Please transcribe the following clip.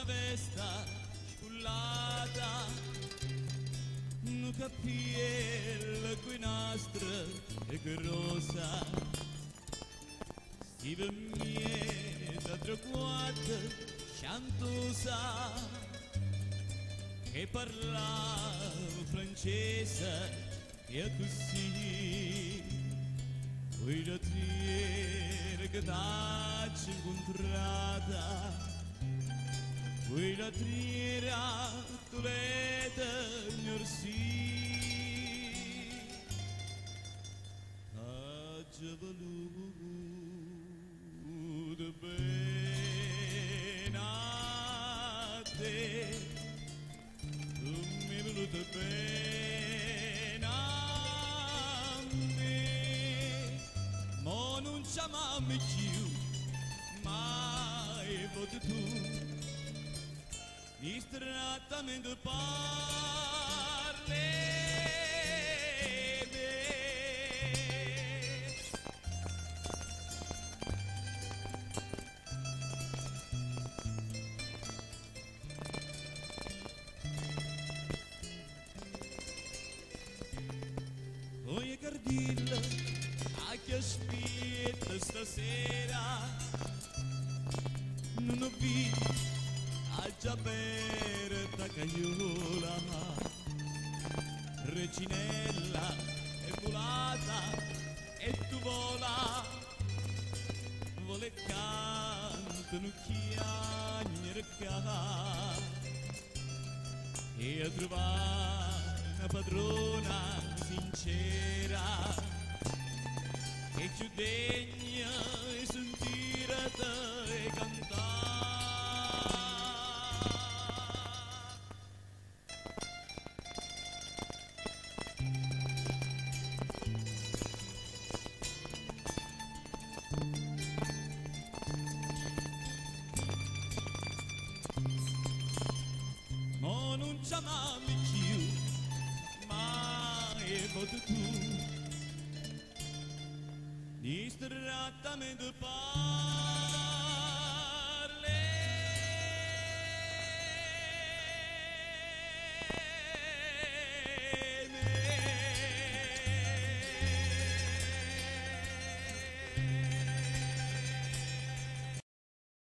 vesta spullata, non capiel qui nastra e che rosa, si per me da trequarta sciantosa, che parlava francese e così, poi la triera che t'ha incontrata, poi la triera tu l'hai ignorsi, ha già voluto bene a te, tu mi hai voluto bene a me, ma non ci amiamo più, mai voto tu. Distrattamente parli me. Voglio cardilla a chi aspetta stasera, non ho visto a già aperta cagliola, recinella e volata e tu vola, vole canto non chiagnere ca, e a trovare una padrona sincera che più degna e sentire te e cantare. Ma non ci amiamo più, mai voto tu, distrattamente parli.